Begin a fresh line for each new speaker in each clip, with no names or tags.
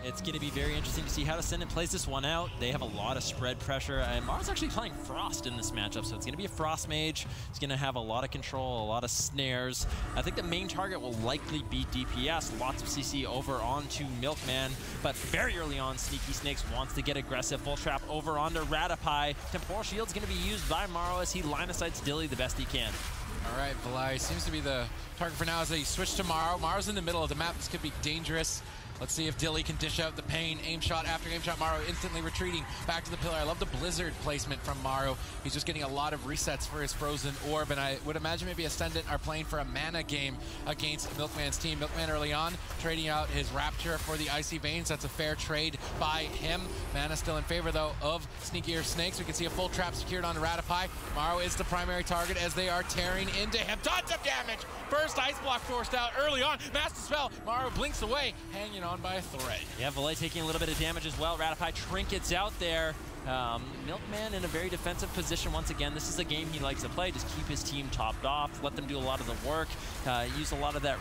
It's going to be very interesting to see how Ascendant plays this one out. They have a lot of spread pressure, and Maro's actually playing Frost in this matchup, so it's going to be a Frost Mage. It's going to have a lot of control, a lot of snares. I think the main target will likely be DPS. Lots of CC over onto Milkman, but very early on, Sneaky Snakes wants to get aggressive. Full trap over onto Ratapai. Temporal Shield's going to be used by Maro as he line of sights Dilly the best he can.
All right, Valai seems to be the target for now as they switch to Maro. Maro's in the middle of the map. This could be dangerous. Let's see if Dilly can dish out the pain. Aim shot after aim shot. Maro instantly retreating back to the pillar. I love the Blizzard placement from Maro. He's just getting a lot of resets for his Frozen Orb, and I would imagine maybe Ascendant are playing for a mana game against Milkman's team. Milkman early on trading out his Rapture for the Icy Veins. That's a fair trade by him. Mana still in favor, though, of Sneakier Snakes. We can see a full trap secured on Ratapai. Maro is the primary target as they are tearing into him. Tons of damage! First Ice Block forced out early on. Master Spell. Maro blinks away, hanging on by a thread.
Yeah, Valet taking a little bit of damage as well. Ratapai trinkets out there. Milkman in a very defensive position once again. This is a game he likes to play. Just keep his team topped off, let them do a lot of the work, use a lot of that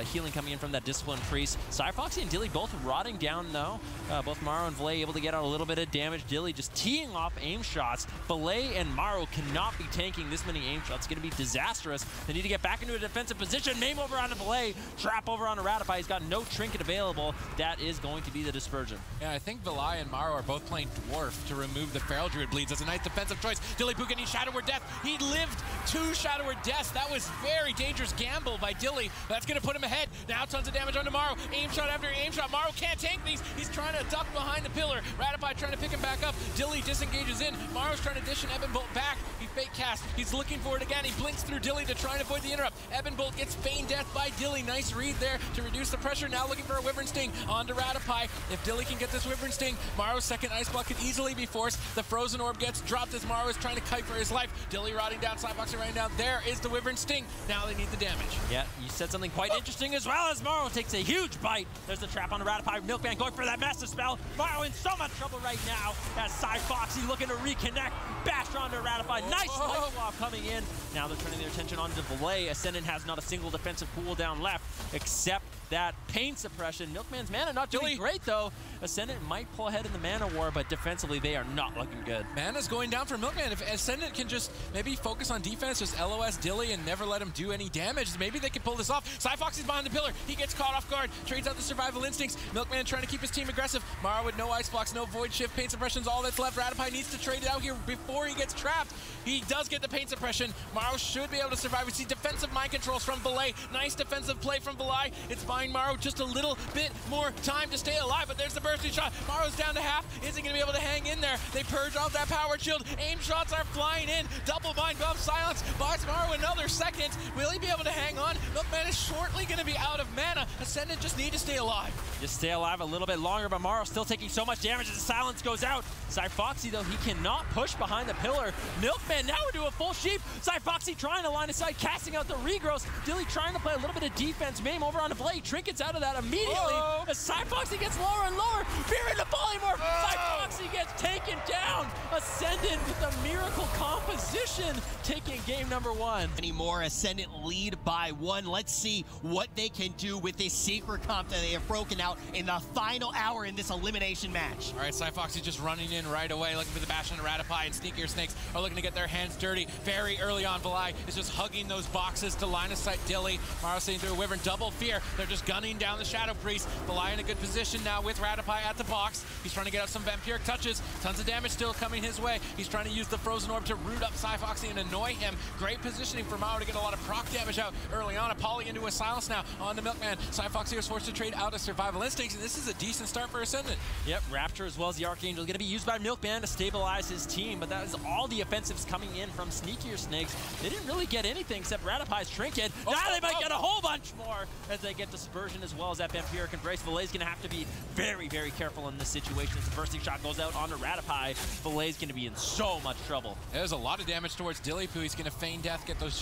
healing coming in from that Discipline Priest. Cyfoxy and Dilly both rotting down though. Both Maro and Valet able to get out a little bit of damage. Dilly just teeing off aim shots. Valet and Maro cannot be tanking this many aim shots. It's going to be disastrous. They need to get back into a defensive position. Maim over onto Valet. Trap over onto Ratapai. He's got no trinket available. That is going to be the dispersion.
Yeah, I think Valet and Maro are both playing Dwarf to remove the Feral Druid bleeds. That's a nice defensive choice. Dilly Poo getting Shadow Word Death. He lived 2 Shadow Word Deaths. That was very dangerous gamble by Dilly. That's going to put him ahead. Now tons of damage onto Maro. Aim shot after aim shot. Maro can't tank these. He's trying to duck behind the pillar. Ratapai trying to pick him back up. Dilly disengages in. Maro's trying to dish an Ebon Bolt back. He fake cast. He's looking for it again. He blinks through Dilly to try and avoid the interrupt. Ebon Bolt gets Feign Death by Dilly. Nice read there to reduce the pressure. Now looking for a Wyvern Sting onto Ratapai. If Dilly can get this Wyvern Sting, Maro's second Ice Block could easily be forced. The Frozen Orb gets dropped as Maro is trying to kite for his life. Dilly rotting down, Cyfoxy rotting down. There is the Wyvern Sting. Now they need the damage.
Yeah, you said something quite interesting as well as Maro takes a huge bite. There's the trap on the Ratapai. Milkman going for that Master Spell. Maro in so much trouble right now as Cyfoxy looking to reconnect. Bash onto Ratapai. Nice light swap coming in. Now they're turning their attention onto Valet. Ascendant has not a single defensive cooldown left except that pain suppression. Milkman's mana not doing great though. Ascendant might pull ahead in the mana war, but defensively they are not looking good.
Mana's going down for Milkman. If Ascendant can just maybe focus on defense, just LOS Dilly and never let him do any damage, maybe they can pull this off. Cyfoxy's behind the pillar. He gets caught off guard, trades out the survival instincts. Milkman trying to keep his team aggressive. Maro with no ice blocks, no void shift, pain suppression's all that's left. Ratapai needs to trade it out here before he gets trapped. He does get the pain suppression. Maro should be able to survive. We see defensive mind controls from Valet. Nice defensive play from Valet. It's buying Maro just a little bit more time to stay alive, but there's the bursting shot. Maro's down to half. Isn't going to be able to hang in there. They purge off that power shield. Aim shots are flying in. Double mind buff silence. Buys Maro another second. Will he be able to hang on? Milkman is shortly going to be out of mana. Ascendant just need to stay alive.
Just stay alive a little bit longer, but Maro still taking so much damage as the silence goes out. Cyfoxy, though, he cannot push behind the pillar. Milkman now into a full sheep. Cyfoxy trying to line of sight, casting out the regrowth. Dilly trying to play a little bit of defense. Maim over on the blade. Trinkets out of that immediately. As Cyfoxy gets lower and lower. Fear into Polymorph. Cyfoxy gets taken down. Ascendant with a miracle composition, taking game number 1.
Anymore, Ascendant lead by 1. Let's see what they can do with this secret comp that they have broken out in the final hour in this elimination match.
All right, Cyfoxy just running in right away, looking for the bash on Ratapai, and Sneakier Snakes are looking to get their hands dirty. Very early on, Valet is just hugging those boxes to line of sight Dilly. Maro sitting through a Wyvern, double fear. They're just gunning down the Shadow Priest. Valet in a good position now with Ratapai at the box. He's trying to get out some vampiric touches. Tons of damage still coming his way. He's trying to use the Frozen Orb to root up Cyfoxy and annoy him. Great positioning for Maro to get a lot of proc damage out early on. A Poly into a silence now on the Milkman. Cyfoxy was forced to trade out of survival instincts, and this is a decent start for Ascendant.
Yep, Rapture as well as the Archangel going to be used by Milkman to stabilize his team, but that is all the offensives coming in from Sneakier Snakes. They didn't really get anything except Ratapai's Trinket. Now they might get a whole bunch more as they get Dispersion as well as that Vampiric Embrace. Valet's going to have to be very, very careful in this situation as the bursting shot goes out onto Ratapai. Valet's going to be in so much trouble.
There's a lot of damage towards Dilly Poo. He's going to feign death, get those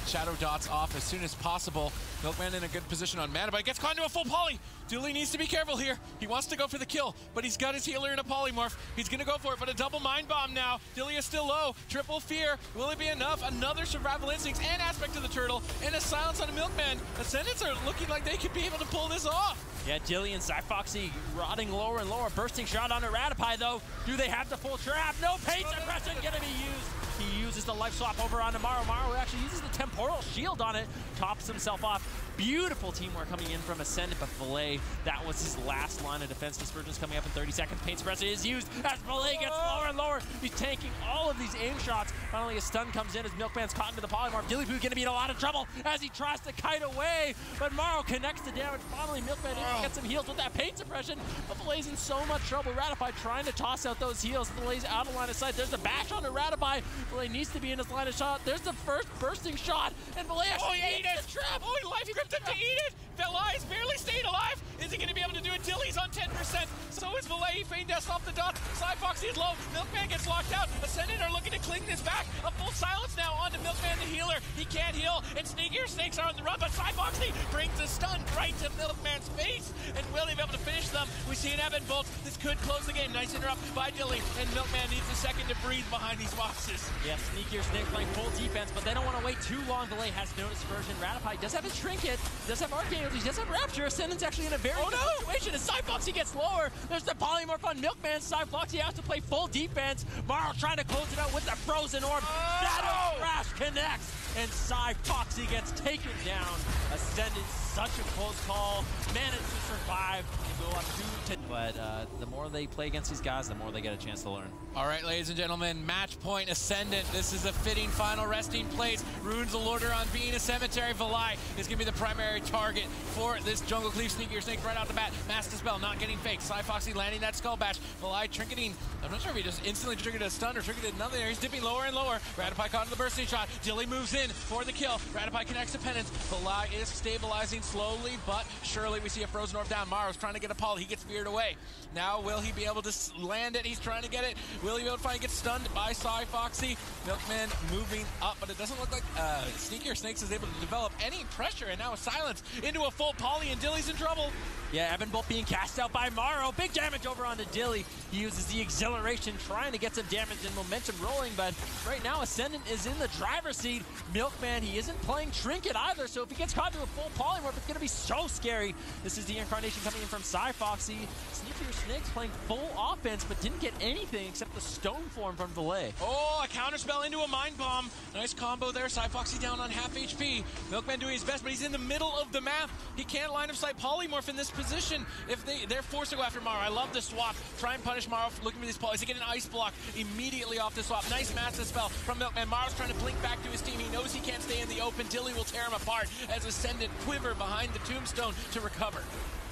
shadow dots off as soon as possible. Milkman in a good position on mana, but he gets caught into a full poly. Dilly needs to be careful here. He wants to go for the kill, but he's got his healer in a polymorph. He's gonna go for it, but a double mind bomb now. Dilly is still low. Triple fear. Will it be enough? Another survival instincts and aspect of the turtle, and a silence on a Milkman. Ascendants are looking like they could be able to pull this off.
Yeah, Dilly and Cyfoxy rotting lower and lower. Bursting shot on a Ratify though. Do they have the full trap? No pain suppression gonna be used. He uses the life swap over on Maro. Maro actually uses the temporal shield on it. Tops himself off. Beautiful teamwork coming in from Ascendant, but Valet, that was his last line of defense. Dispersion's coming up in 30 seconds. Pain suppressor is used as Valet gets lower and lower. He's tanking all of these aim shots. Finally, a stun comes in as Milkman's caught into the polymorph. Dillypoo gonna be in a lot of trouble as he tries to kite away, but Maro connects the damage. Finally, Milkman gets some heals with that pain suppression, but Valet's in so much trouble. Ratify trying to toss out those heals. Valet's out of line of sight. There's the bash on the Ratify. Valet needs to be in his line of shot. There's the first bursting shot, and Valet actually eats the trap.
Oh, he life gripped him to eat it. Valet is barely staying alive. Is he going to be able to do it? Dilly's on 10%. So is Valet. He feign death off the dot. Cyfoxy is low. Milkman gets locked out. Ascendant are looking to cling this back. A full silence now onto Milkman, the healer. He can't heal. And Sneakier snakes are on the run, but Cyfoxy brings a stun right to Milkman's face. And will he be able to finish them? We see an Evan Bolt. This could close the game. Nice interrupt by Dilly. And Milkman needs a second to breathe behind these boxes.
Yeah, Sneakier snake playing full defense, but they don't want to wait too long. Valet has no dispersion. Ratify does have his trinket, does have Archangel, he does have Rapture. Ascendant's actually in a very good situation as Cyfoxy gets lower. There's the polymorph on Milkman. Cyfoxy has to play full defense. Maro trying to close it out with the frozen orb. Shadow Crash connects, and Cyfoxy gets taken down. Ascendant, such a close call. Managed to survive and go up 2-10. But the more they play against these guys, the more they get a chance to learn.
All right, ladies and gentlemen, match point Ascendant. This is a fitting final resting place. Runes of Order on being a cemetery. Valet is going to be the primary target for this Jungle Cleave. Sneakier snake right out the bat. Master Spell not getting faked. Cyfoxy landing that Skull Bash. Valet trinketing. I'm not sure if he just instantly triggered a stun or triggered another there. He's dipping lower and lower. Ratify caught in the bursting shot. Dilly moves in for the kill. Ratify connects to Penance. Valet is stabilizing slowly, but surely we see a frozen orb down. Maro's trying to get a poly. He gets veered away. Now will he be able to land it? He's trying to get it. Will he be able to finally get stunned by Cyfoxy? Milkman moving up, but it doesn't look like Sneakier Snakes is able to develop any pressure, and now a silence into a full poly, and Dilly's in trouble.
Yeah, Evan Bolt being cast out by Maro. Big damage over onto Dilly. He uses the exhilaration, trying to get some damage and momentum rolling, but right now Ascendant is in the driver's seat. Milkman, he isn't playing Trinket either, so if he gets caught to a full polymorph, it's going to be so scary. This is the incarnation coming in from Cyfoxy. Sneakier Snakes playing full offense, but didn't get anything except the stone form from Valet.
Oh, a counterspell into a mind bomb. Nice combo there. Cyfoxy down on half HP. Milkman doing his best, but he's in the middle of the map. He can't line of sight polymorph in this position. If they're forced to go after Maro. I love the swap. Try and punish Maro for looking for these polys. They get an ice block immediately off the swap. Nice massive spell from Milkman. Maro's trying to blink back to his team. He knows he can't stay in the open. Dilly will tear him apart as Ascendant quiver behind the tombstone to recover.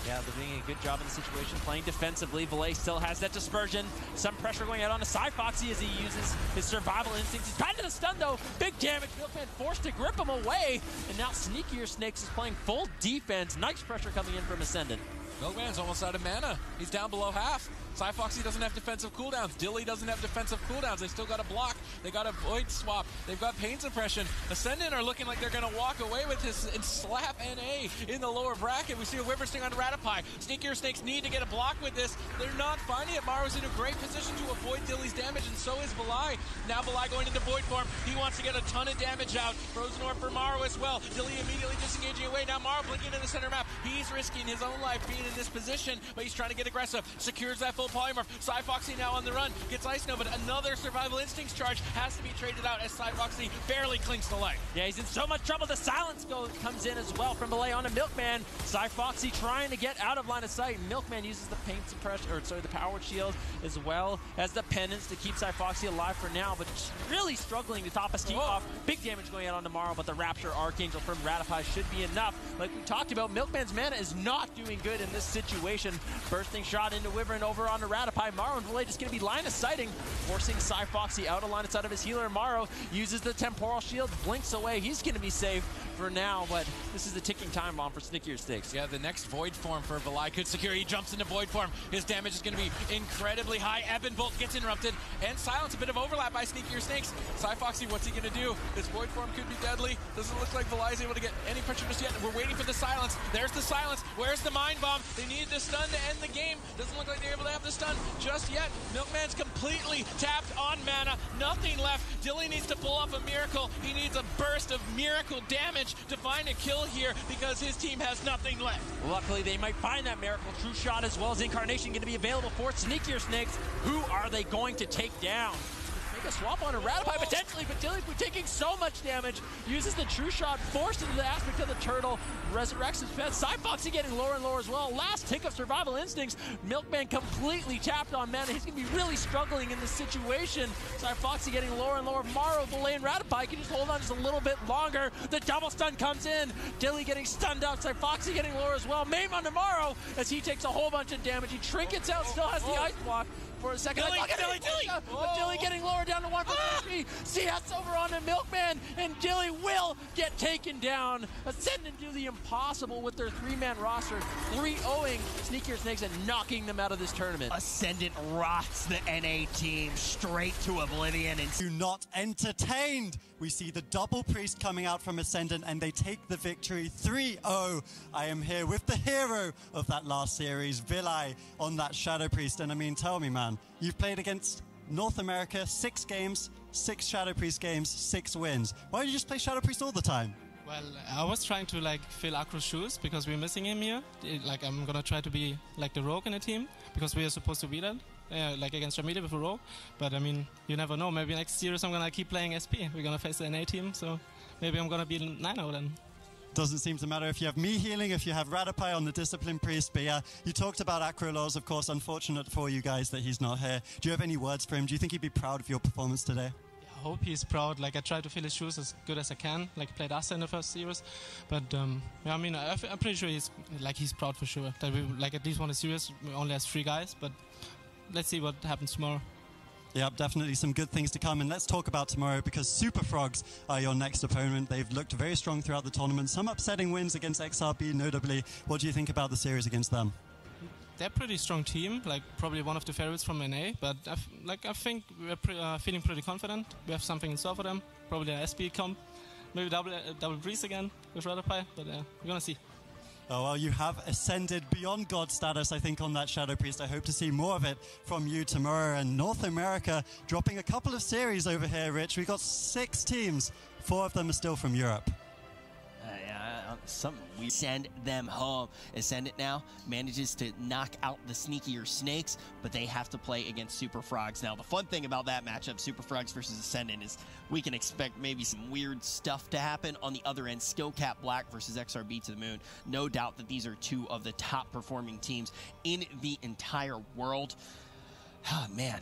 Yeah, they're doing a good job in the situation, playing defensively. Valet still has that dispersion. Some pressure going out on the Cyfoxy as he uses his survival instincts. He's tied to the stun though. Big damage. Milkman forced to grip him away. And now Sneakier Snakes is playing full defense. Nice pressure coming in from Ascendant.
Milkman's almost out of mana. He's down below half. Cyfoxy doesn't have defensive cooldowns. Dilly doesn't have defensive cooldowns. They still got a block. They got a void swap. They've got pain suppression. Ascendant are looking like they're going to walk away with this and slap NA in the lower bracket. We see a Wyvern Sting on Ratify. Sneakier Snakes need to get a block with this. They're not finding it. Maro's in a great position to avoid Dilly's damage, and so is Valet. Now Valet going into void form. He wants to get a ton of damage out. Frozen Orb for Maro as well. Dilly immediately disengaging away. Now Maro blinking in the center map. He's risking his own life being in this position, but he's trying to get aggressive. Secures that full polymorph. Cyfoxy now on the run. Gets Ice Nova, but another Survival Instincts charge has to be traded out as Cyfoxy barely clings to life.
Yeah, he's in so much trouble. The silence comes in as well from Valet onto Milkman. Cyfoxy trying to get out of line of sight. Milkman uses the pain suppression, or sorry, the power shield, as well as the penance to keep Cyfoxy alive for now, but really struggling to top his team off. Big damage going out on Maro, but the Rapture Archangel from Ratify should be enough. Like we talked about, Milkman's mana is not doing good in this situation. Bursting shot into Wyvern over onto Ratify. Maro and Valet just going to be line of sighting, forcing Cyfoxy out of line of sight of his healer. Maro uses the temporal shield, blinks away. He's going to be safe. for now, but this is the ticking time bomb for Sneakier Stakes.
Yeah, the next Void form for Vilai could secure. He jumps into Void form. His damage is going to be incredibly high. Ebon Bolt gets interrupted, and Silence, a bit of overlap by Sneakier Snakes. Foxy, what's he going to do? This Void form could be deadly. Doesn't look like Vilai is able to get any pressure just yet. We're waiting for the Silence. There's the Silence. Where's the Mind Bomb? They needed the stun to end the game. Doesn't look like they're able to have the stun just yet. Milkman's completely tapped on mana. Nothing left. Dilly needs to pull off a miracle. He needs a burst of miracle damage to find a kill here because his team has nothing left.
Luckily, they might find that miracle true shot as well as Incarnation going to be available for Sneakier Snakes. Who are they going to take down? Make a swap on a Ratify potentially, but Dilly's taking so much damage. Uses the true shot, forced into the aspect of the turtle, resurrects his pet. Foxy getting lower and lower as well. Last tick of survival instincts. Milkman completely tapped on mana. He's going to be really struggling in this situation. Foxy getting lower and lower. Morrow, Vilai, and Ratify can just hold on just a little bit longer. The double stun comes in. Dilly getting stunned out. Foxy getting lower as well. Maim on Morrow as he takes a whole bunch of damage. He trinkets out, still has the ice block. For a second.
Dilly!
But Dilly getting lower down to 1 for 3. CS over on the Milkman, and Dilly will get taken down. Ascendant do the impossible with their 3-man roster, 3-0ing Sneakier Snakes and knocking them out of this tournament.
Ascendant rocks the NA team straight to oblivion. And
Do not entertained. We see the double priest coming out from Ascendant and they take the victory 3-0. I am here with the hero of that last series, Vilai, on that Shadow Priest. And I mean, tell me, man, you've played against North America, 6 games, 6 Shadow Priest games, 6 wins. Why don't you just play Shadow Priest all the time?
Well, I was trying to fill Akro's shoes because we're missing him here. I'm gonna try to be like the rogue in the team because we are supposed to be that, against Ramita with a rogue. But I mean, you never know. Maybe next series I'm gonna keep playing SP. We're gonna face the NA team, so maybe I'm gonna be 9-0 then.
Doesn't seem to matter if you have me healing, if you have Ratify on the Discipline Priest. But yeah, you talked about Acrolaws, of course. Unfortunate for you guys that he's not here. Do you have any words for him? Do you think he'd be proud of your performance today?
I hope he's proud. I try to fill his shoes as good as I can. Played us in the first series, but yeah, I mean, I'm pretty sure he's proud for sure. That we at least won a series. We only has 3 guys, but let's see what happens tomorrow.
Yeah, definitely some good things to come. And let's talk about tomorrow because Super Frogs are your next opponent. They've looked very strong throughout the tournament. Some upsetting wins against XRB, notably. What do you think about the series against them?
They're a pretty strong team, probably one of the favorites from NA, but I think we're feeling pretty confident. We have something in store for them. Probably an SP comp, maybe double breeze again with Ratify, but we're gonna see.
Oh, well, you have ascended beyond God status, I think, on that Shadow Priest. I hope to see more of it from you tomorrow. And North America dropping a couple of series over here, Rich. We've got 6 teams. 4 of them are still from Europe.
We send them home. Ascendant now manages to knock out the Sneakier Snakes, but they have to play against Super Frogs. Now, the fun thing about that matchup, Super Frogs versus Ascendant, is we can expect maybe some weird stuff to happen. On the other end, Skill Cap Black versus XRB to the moon. No doubt that these are 2 of the top performing teams in the entire world. Oh, man,